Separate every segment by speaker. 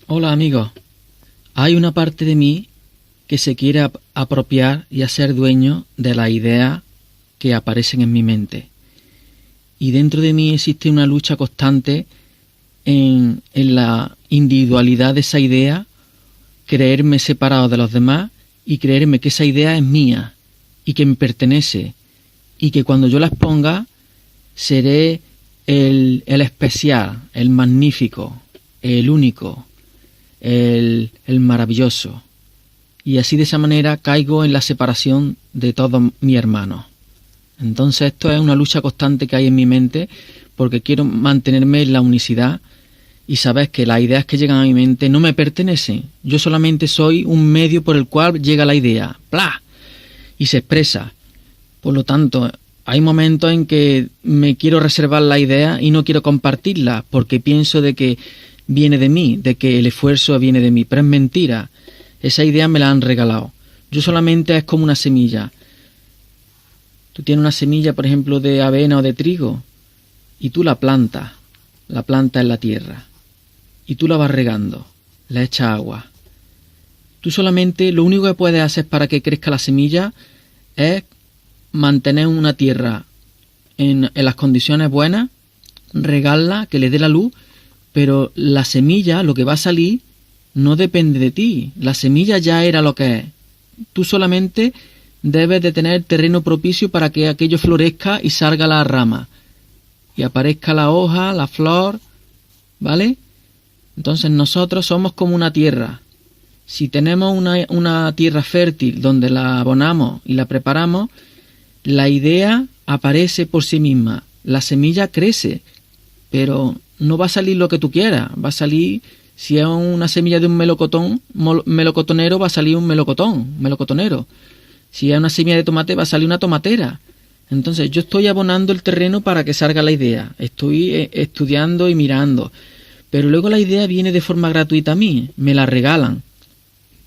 Speaker 1: Hola amigos, hay una parte de mí que se quiere apropiar y hacer dueño de las ideas que aparecen en mi mente. Y dentro de mí existe una lucha constante en la individualidad de esa idea, creerme separado de los demás y creerme que esa idea es mía y que me pertenece y que cuando yo la exponga seré el especial, el magnífico, el único, el maravilloso. Y así de esa manera caigo en la separación de todos mis hermanos. Entonces esto es una lucha constante que hay en mi mente porque quiero mantenerme en la unicidad y saber que las ideas que llegan a mi mente no me pertenecen. Yo solamente soy un medio por el cual llega la idea, ¡plá!, y se expresa. Por lo tanto, hay momentos en que me quiero reservar la idea y no quiero compartirla porque pienso de que viene de mí, de que el esfuerzo viene de mí, pero es mentira. Esa idea me la han regalado. Yo solamente es como una semilla. Tú tienes una semilla, por ejemplo, de avena o de trigo, y tú la plantas en la tierra, y tú la vas regando, le echas agua. Tú solamente, lo único que puedes hacer para que crezca la semilla es mantener una tierra en las condiciones buenas, regarla, que le dé la luz, pero la semilla, lo que va a salir, no depende de ti. La semilla ya era lo que es. Tú solamente debes de tener terreno propicio para que aquello florezca y salga la rama y aparezca la hoja, la flor, ¿vale? Entonces nosotros somos como una tierra. Si tenemos una tierra fértil donde la abonamos y la preparamos, la idea aparece por sí misma. La semilla crece, pero no va a salir lo que tú quieras. Va a salir, si es una semilla de un melocotonero, va a salir un melocotonero. Si es una semilla de tomate, va a salir una tomatera. Entonces yo estoy abonando el terreno para que salga la idea. Estoy estudiando y mirando. Pero luego la idea viene de forma gratuita a mí. Me la regalan.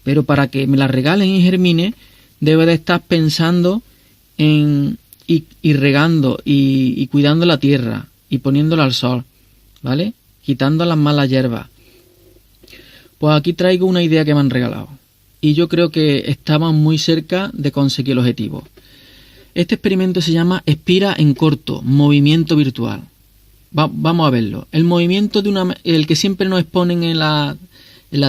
Speaker 1: Pero para que me la regalen y germine, debo de estar pensando y regando y cuidando la tierra y poniéndola al sol, ¿vale? Quitando las malas hierbas. Pues aquí traigo una idea que me han regalado. Y yo creo que estamos muy cerca de conseguir el objetivo. Este experimento se llama Espira en corto, movimiento virtual. Vamos a verlo. El movimiento el que siempre nos exponen en la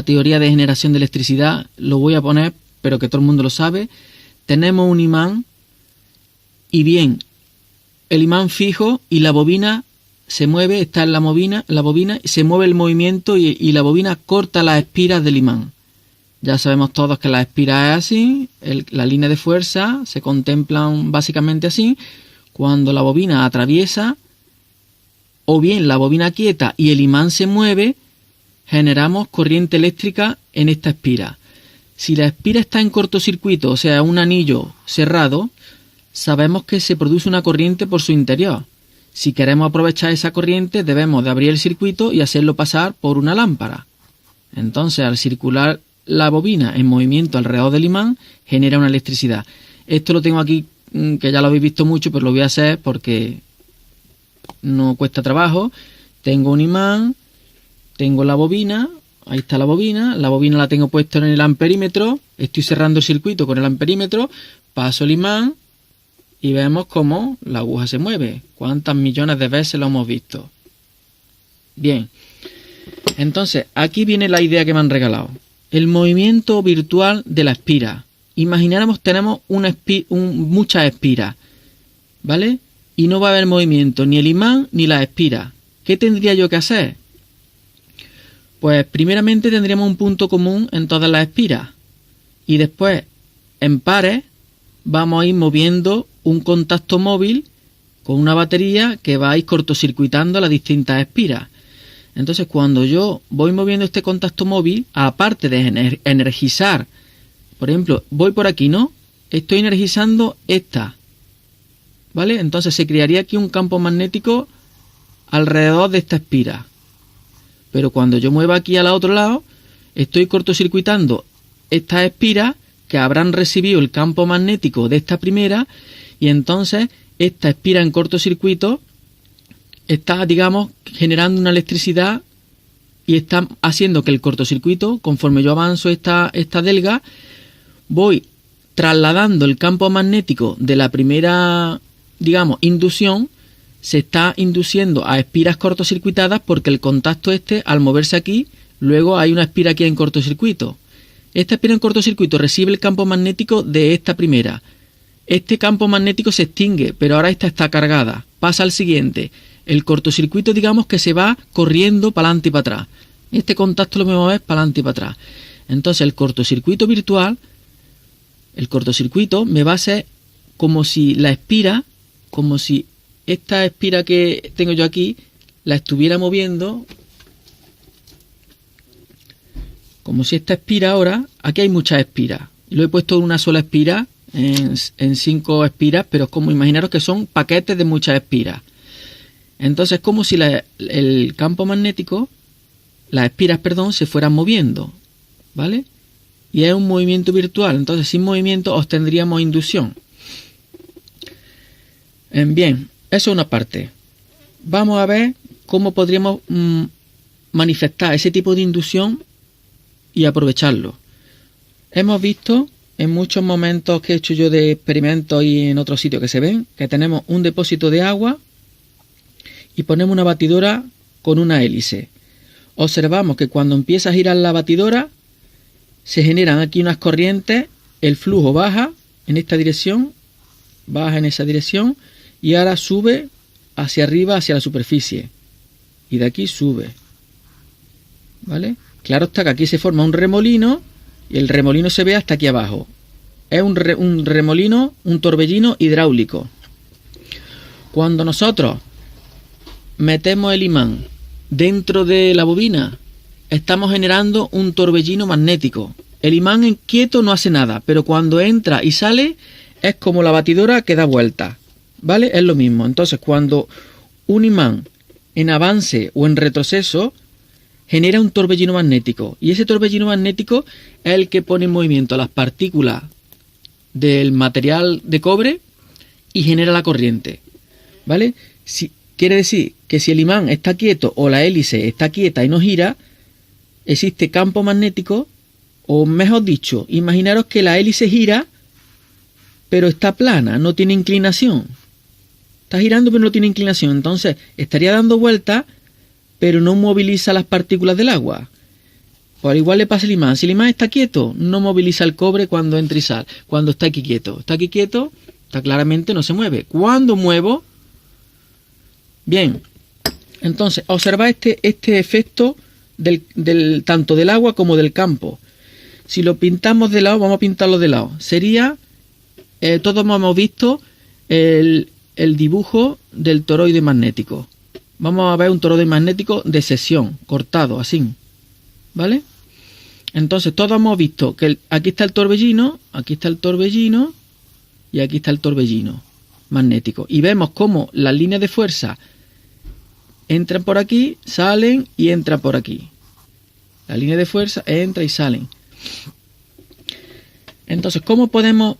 Speaker 1: teoría de generación de electricidad, lo voy a poner, pero que todo el mundo lo sabe. Tenemos un imán y bien, el imán fijo y la bobina se mueve, está en la bobina, se mueve el movimiento y la bobina corta las espiras del imán. Ya sabemos todos que la espira es así, la línea de fuerza se contemplan básicamente así. Cuando la bobina atraviesa, o bien la bobina quieta y el imán se mueve, generamos corriente eléctrica en esta espira. Si la espira está en cortocircuito, o sea, un anillo cerrado, sabemos que se produce una corriente por su interior. Si queremos aprovechar esa corriente, debemos de abrir el circuito y hacerlo pasar por una lámpara. Entonces, al circular la bobina en movimiento alrededor del imán, genera una electricidad. Esto lo tengo aquí, que ya lo habéis visto mucho, pero lo voy a hacer porque no cuesta trabajo. Tengo un imán, tengo la bobina, ahí está la bobina la tengo puesta en el amperímetro, estoy cerrando el circuito con el amperímetro, paso el imán y vemos cómo la aguja se mueve. ¿Cuántas millones de veces lo hemos visto? Bien, entonces aquí viene la idea que me han regalado. El movimiento virtual de la espira. Imagináramos tenemos muchas espiras, ¿vale? Y no va a haber movimiento, ni el imán ni la espira. ¿Qué tendría yo que hacer? Pues primeramente tendríamos un punto común en todas las espiras. Y después, en pares, vamos a ir moviendo un contacto móvil con una batería que va a ir cortocircuitando las distintas espiras. Entonces, cuando yo voy moviendo este contacto móvil, aparte de energizar, por ejemplo, voy por aquí, ¿no? Estoy energizando esta, ¿vale? Entonces se crearía aquí un campo magnético alrededor de esta espira. Pero cuando yo mueva aquí al otro lado, estoy cortocircuitando estas espiras que habrán recibido el campo magnético de esta primera, y entonces esta espira en cortocircuito está, digamos, generando una electricidad y está haciendo que el cortocircuito, conforme yo avanzo esta delga, voy trasladando el campo magnético de la primera, digamos, inducción, se está induciendo a espiras cortocircuitadas porque el contacto al moverse aquí, luego hay una espira aquí en cortocircuito. Esta espira en cortocircuito recibe el campo magnético de esta primera. Este campo magnético se extingue, pero ahora esta está cargada. Pasa al siguiente. El cortocircuito, digamos que se va corriendo para adelante y para atrás. Este contacto lo mismo es para adelante y para atrás. Entonces el cortocircuito virtual, el cortocircuito me va a ser como si la espira, como si esta espira que tengo yo aquí, la estuviera moviendo, como si esta espira ahora, aquí hay muchas espiras. Lo he puesto en una sola espira, en 5 espiras, pero es como imaginaros que son paquetes de muchas espiras. Entonces es como si el campo magnético, las espiras, perdón, se fueran moviendo, ¿vale? Y es un movimiento virtual, entonces sin movimiento obtendríamos inducción. Bien, eso es una parte. Vamos a ver cómo podríamos manifestar ese tipo de inducción y aprovecharlo. Hemos visto en muchos momentos que he hecho yo de experimentos y en otros sitios que se ven, que tenemos un depósito de agua y ponemos una batidora con una hélice. Observamos que cuando empieza a girar la batidora, se generan aquí unas corrientes, el flujo baja en esta dirección, baja en esa dirección, y ahora sube hacia arriba, hacia la superficie. Y de aquí sube. ¿Vale? Claro está que aquí se forma un remolino, y el remolino se ve hasta aquí abajo. Es un remolino, un torbellino hidráulico. Cuando nosotros metemos el imán dentro de la bobina, estamos generando un torbellino magnético. El imán en quieto no hace nada, pero cuando entra y sale es como la batidora que da vuelta, ¿vale? Es lo mismo. Entonces, cuando un imán en avance o en retroceso genera un torbellino magnético, y ese torbellino magnético es el que pone en movimiento las partículas del material de cobre y genera la corriente, ¿vale? Quiere decir que si el imán está quieto o la hélice está quieta y no gira, existe campo magnético, o mejor dicho, imaginaros que la hélice gira, pero está plana, no tiene inclinación. Está girando pero no tiene inclinación, entonces estaría dando vueltas, pero no moviliza las partículas del agua. Pues al igual le pasa al imán. Si el imán está quieto, no moviliza el cobre cuando entra y sale. Cuando está aquí quieto, está claramente no se mueve. Cuando muevo, bien, entonces observad este efecto tanto del agua como del campo. Si lo pintamos de lado, vamos a pintarlo de lado. Sería, todos hemos visto el dibujo del toroide magnético. Vamos a ver un toroide magnético de sección, cortado, así, ¿vale? Entonces todos hemos visto que aquí está el torbellino y aquí está el torbellino magnético. Y vemos cómo las líneas de fuerza entran por aquí, salen y entran por aquí. La línea de fuerza entra y salen. Entonces, ¿cómo podemos...?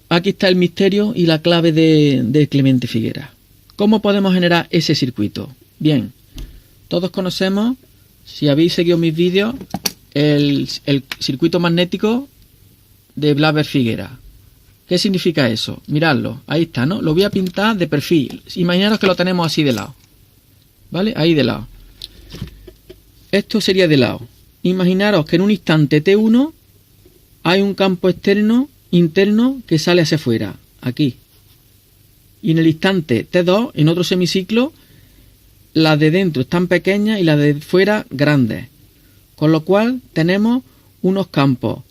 Speaker 1: Aquí está el misterio y la clave de Clemente Figueras. ¿Cómo podemos generar ese circuito? Bien, todos conocemos, si habéis seguido mis vídeos, el circuito magnético de Blaber Figueras. ¿Qué significa eso? Miradlo, ahí está, ¿no? Lo voy a pintar de perfil. Imaginaros que lo tenemos así de lado. ¿Vale? Ahí de lado. Esto sería de lado. Imaginaros que en un instante T1 hay un campo interno que sale hacia afuera, aquí. Y en el instante T2, en otro semiciclo, las de dentro están pequeñas y las de fuera grandes. Con lo cual tenemos unos campos.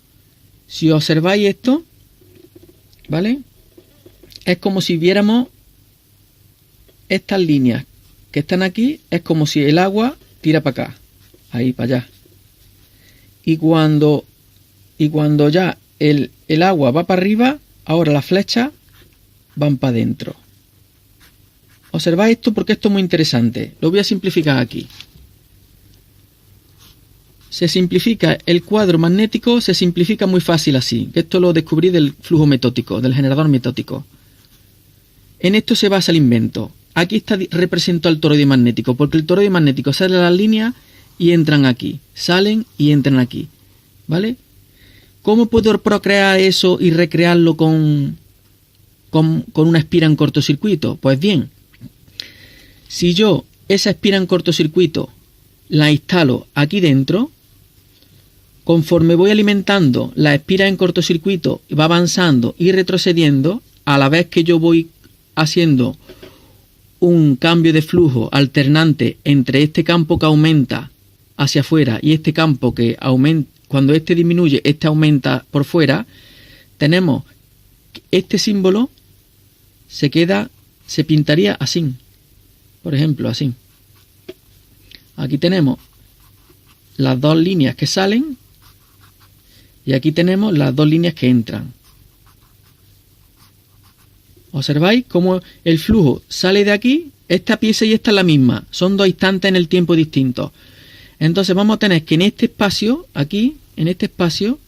Speaker 1: Si observáis esto, ¿vale? Es como si viéramos estas líneas que están aquí, es como si el agua tira para acá, ahí para allá. Y cuando ya el agua va para arriba, ahora las flechas van para adentro. Observad esto porque esto es muy interesante. Lo voy a simplificar aquí. Se simplifica el cuadro magnético, se simplifica muy fácil así. Esto lo descubrí del flujo metódico, del generador metódico. En esto se basa el invento. aquí está representado el toroide magnético, porque el toroide magnético sale de las líneas y entran aquí, salen y entran aquí, ¿vale? ¿Cómo puedo procrear eso y recrearlo con una espira en cortocircuito? Pues bien, si yo esa espira en cortocircuito la instalo aquí dentro, conforme voy alimentando la espira en cortocircuito, va avanzando y retrocediendo, a la vez que yo voy haciendo un cambio de flujo alternante entre este campo que aumenta hacia afuera y este campo que aumenta, cuando este disminuye, este aumenta por fuera, tenemos este símbolo se pintaría así, por ejemplo, así. Aquí tenemos las dos líneas que salen y aquí tenemos las dos líneas que entran. ¿Observáis cómo el flujo sale de aquí? Esta pieza y esta es la misma. Son dos instantes en el tiempo distintos. Entonces vamos a tener que en este espacio, aquí, en este espacio,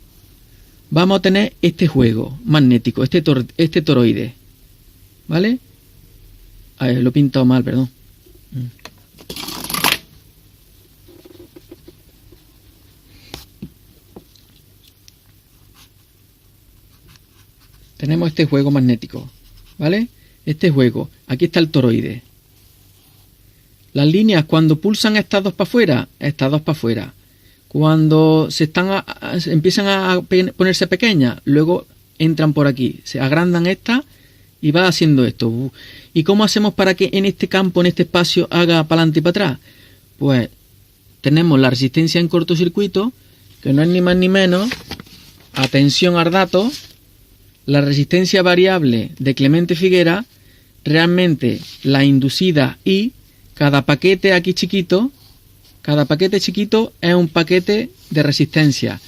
Speaker 1: vamos a tener este juego magnético, este toroide. ¿Vale? A ver, lo he pintado mal, perdón. Tenemos este juego magnético, ¿vale? Este juego, aquí está el toroide. Las líneas, cuando pulsan estas dos para afuera, estas dos para afuera. Cuando empiezan a ponerse pequeñas, luego entran por aquí, se agrandan estas y va haciendo esto. ¿Y cómo hacemos para que en este campo, en este espacio, haga para adelante y para atrás? Pues tenemos la resistencia en cortocircuito, que no es ni más ni menos, atención al dato, la resistencia variable de Clemente Figuera, realmente la inducida I, cada paquete aquí chiquito, cada paquete chiquito es un paquete de resistencia.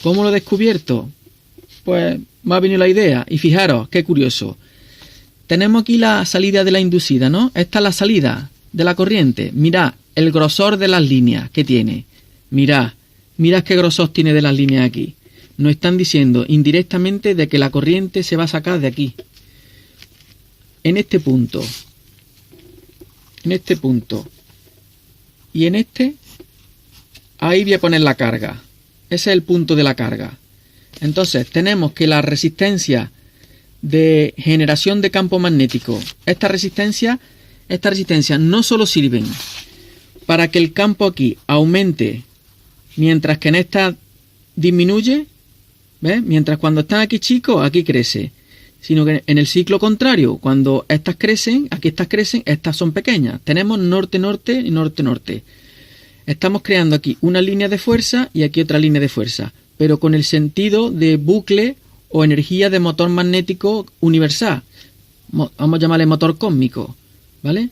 Speaker 1: ¿Cómo lo he descubierto? Pues me ha venido la idea y fijaros, qué curioso. Tenemos aquí la salida de la inducida, ¿no? Esta es la salida de la corriente. Mirad el grosor de las líneas que tiene. Mirad qué grosor tiene de las líneas aquí. Nos están diciendo indirectamente de que la corriente se va a sacar de aquí. En este punto. En este punto. Y en este, ahí voy a poner la carga. Ese es el punto de la carga. Entonces, tenemos que la resistencia de generación de campo magnético, esta resistencia no solo sirven para que el campo aquí aumente, mientras que en esta disminuye, ¿ves? Mientras cuando están aquí chicos, aquí crece. Sino que en el ciclo contrario, cuando estas crecen, aquí estas crecen, estas son pequeñas. Tenemos norte-norte y norte-norte. Estamos creando aquí una línea de fuerza y aquí otra línea de fuerza, pero con el sentido de bucle o energía de motor magnético universal. Vamos a llamarle motor cósmico, ¿vale?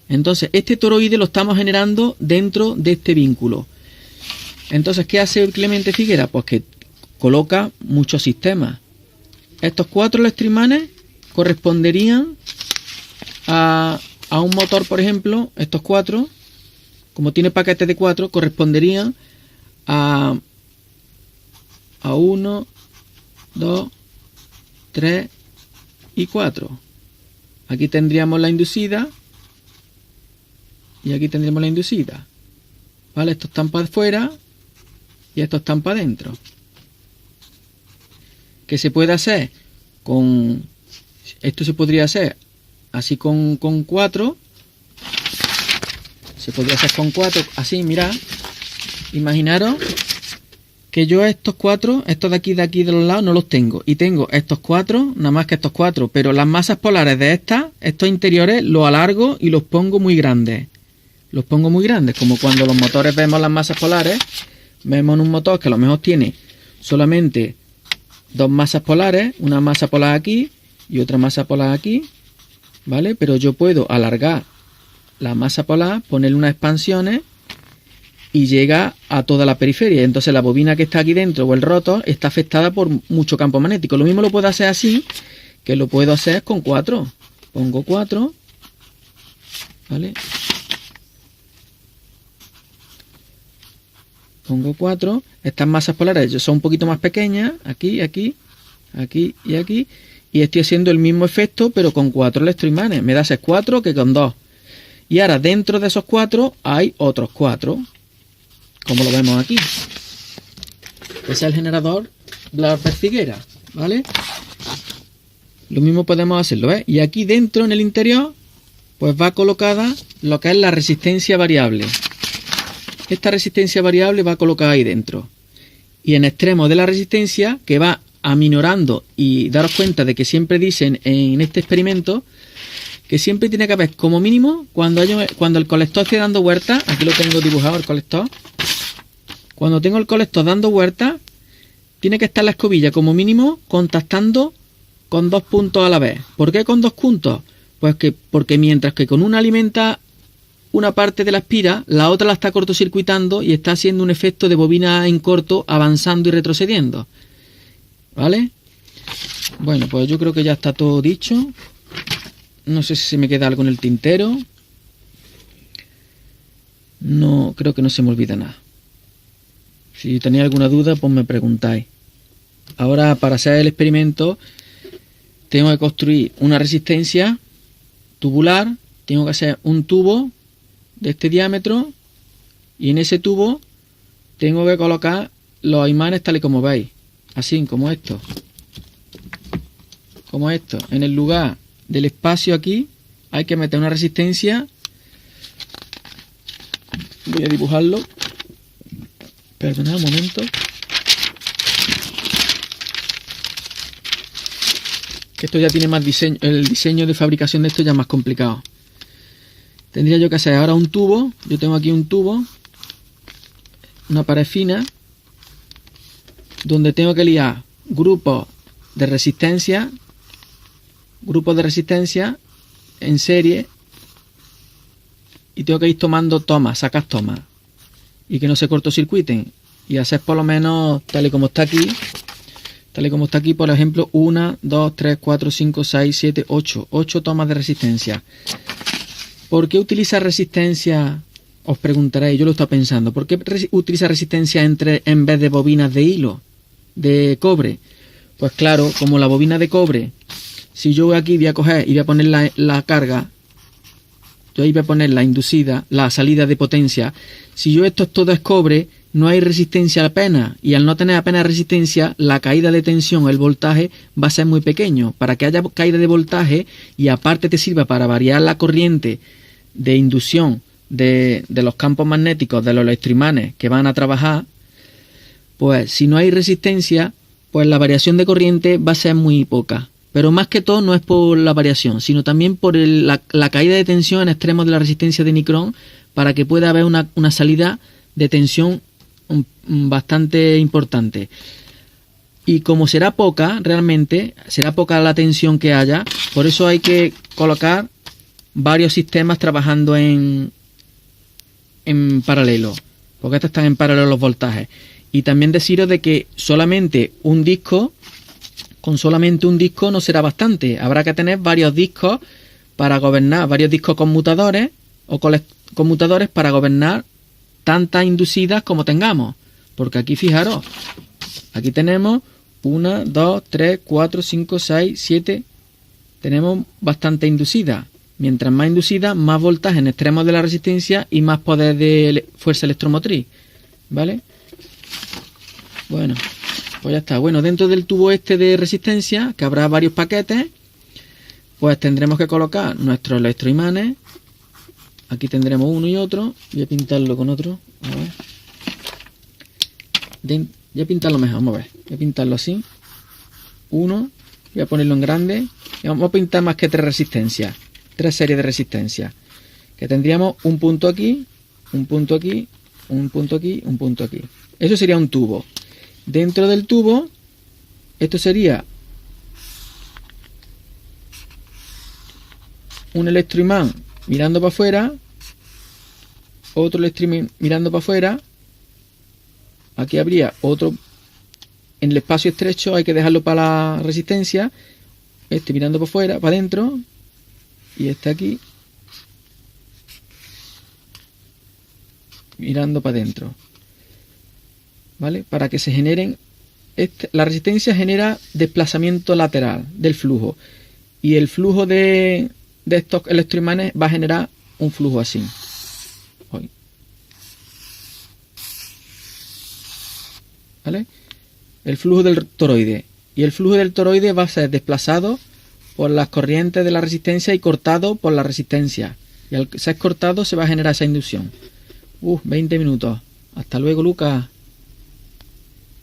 Speaker 1: Entonces, este toroide lo estamos generando dentro de este vínculo. Entonces, ¿qué hace Clemente Figuera? Pues que coloca muchos sistemas. Estos 4 electroimanes corresponderían a un motor, por ejemplo, estos 4, como tiene paquetes de 4, corresponderían a 1, 2, 3 y 4. Aquí tendríamos la inducida y aquí tendríamos la inducida. ¿Vale? Estos están para afuera y estos están para adentro. ¿Qué se puede hacer? Esto se podría hacer así con 4. Se podría hacer con 4, así, mirad. Imaginaros que yo estos 4, estos de aquí de los lados, no los tengo. Y tengo estos 4, nada más que estos 4. Pero las masas polares de estos interiores, los alargo y los pongo muy grandes. Los pongo muy grandes, como cuando los motores vemos las masas polares. Vemos en un motor que a lo mejor tiene solamente 2 masas polares, una masa polar aquí y otra masa polar aquí, ¿vale? Pero yo puedo alargar la masa polar, ponerle unas expansiones y llega a toda la periferia. Entonces la bobina que está aquí dentro o el rotor está afectada por mucho campo magnético. Lo mismo lo puedo hacer así, que lo puedo hacer con 4. Pongo 4, ¿vale? Pongo 4, estas masas polares son un poquito más pequeñas, aquí, aquí, aquí y aquí, y estoy haciendo el mismo efecto pero con 4 electroimanes. Me da 4 que con 2. Y ahora dentro de esos 4 hay otros 4, como lo vemos aquí. Ese es el generador Blaber-Figuera, ¿vale? Lo mismo podemos hacerlo, ¿ves? Y aquí dentro, en el interior, pues va colocada lo que es la resistencia variable. Esta resistencia variable va colocada ahí dentro. Y en extremo de la resistencia, que va aminorando, y daros cuenta de que siempre dicen en este experimento que siempre tiene que haber como mínimo, cuando el colector esté dando vueltas, aquí lo tengo dibujado el colector, cuando tengo el colector dando vueltas, tiene que estar la escobilla como mínimo contactando con 2 puntos a la vez. ¿Por qué con 2 puntos? Pues porque mientras que con una alimenta una parte de la espira, la otra la está cortocircuitando y está haciendo un efecto de bobina en corto, avanzando y retrocediendo. ¿Vale? Bueno, pues yo creo que ya está todo dicho. No sé si se me queda algo en el tintero. No, creo que no se me olvida nada. Si tenéis alguna duda, pues me preguntáis. Ahora, para hacer el experimento, tengo que construir una resistencia tubular. Tengo que hacer un tubo de este diámetro. Y en ese tubo tengo que colocar los imanes tal y como veis. Así, como esto. Como esto. En el lugar del espacio aquí hay que meter una resistencia. Voy a dibujarlo. Perdonad un momento. Esto ya tiene más diseño. El diseño de fabricación de esto ya es más complicado. Tendría yo que hacer ahora un tubo. Yo tengo aquí un tubo. Una pared fina. Donde tengo que liar grupos de resistencia. Grupos de resistencia en serie. Y tengo que ir tomando tomas, sacas tomas. Y que no se cortocircuiten. Y hacer por lo menos tal y como está aquí. Tal y como está aquí, por ejemplo, 1, 2, 3, 4, 5, 6, 7, 8. 8 tomas de resistencia. ¿Por qué utiliza resistencia? Os preguntaréis, yo lo estoy pensando. ¿Por qué utiliza resistencia en vez de bobinas de hilo? De cobre. Pues claro, como la bobina de cobre, si yo aquí voy a coger y voy a poner la carga, yo ahí voy a poner la inducida, la salida de potencia. Si yo esto todo es cobre, no hay resistencia apenas, y al no tener apenas resistencia, la caída de tensión, el voltaje, va a ser muy pequeño. Para que haya caída de voltaje, y aparte te sirva para variar la corriente de inducción de los campos magnéticos de los electroimanes que van a trabajar, pues si no hay resistencia, pues la variación de corriente va a ser muy poca. Pero más que todo no es por la variación, sino también por la caída de tensión en extremos de la resistencia de Nicron, para que pueda haber una salida de tensión bastante importante. Y como será poca, realmente, será poca la tensión que haya, por eso hay que colocar varios sistemas trabajando en paralelo, porque estos están en paralelo los voltajes. Y también deciros de que solamente un disco, con solamente un disco no será bastante. Habrá que tener varios discos para gobernar, varios discos conmutadores o conmutadores para gobernar tantas inducidas como tengamos. Porque aquí fijaros, aquí tenemos 1, 2, 3, 4, 5, 6, 7. Tenemos bastante inducida. Mientras más inducida, más voltaje en extremos de la resistencia y más poder de fuerza electromotriz. ¿Vale? Bueno, pues ya está. Bueno, dentro del tubo este de resistencia, que habrá varios paquetes, pues tendremos que colocar nuestros electroimanes. Aquí tendremos uno y otro. Voy a pintarlo con otro. A ver. Voy a pintarlo mejor, vamos a ver. Voy a pintarlo así. Uno. Voy a ponerlo en grande. Y vamos a pintar más que 3 resistencias. 3 series de resistencia. Que tendríamos un punto aquí, un punto aquí, un punto aquí, un punto aquí. Eso sería un tubo. Dentro del tubo, esto sería un electroimán mirando para afuera, otro electroimán mirando para afuera. Aquí habría otro. En el espacio estrecho hay que dejarlo para la resistencia. Este mirando para afuera, para adentro. Y este aquí mirando para adentro. ¿Vale? Para que se generen la resistencia genera desplazamiento lateral del flujo. Y el flujo de estos electroimanes va a generar un flujo así. ¿Vale? El flujo del toroide. Y el flujo del toroide va a ser desplazado por las corrientes de la resistencia y cortado por la resistencia. Y al ser cortado se va a generar esa inducción. 20 minutos. Hasta luego, Lucas.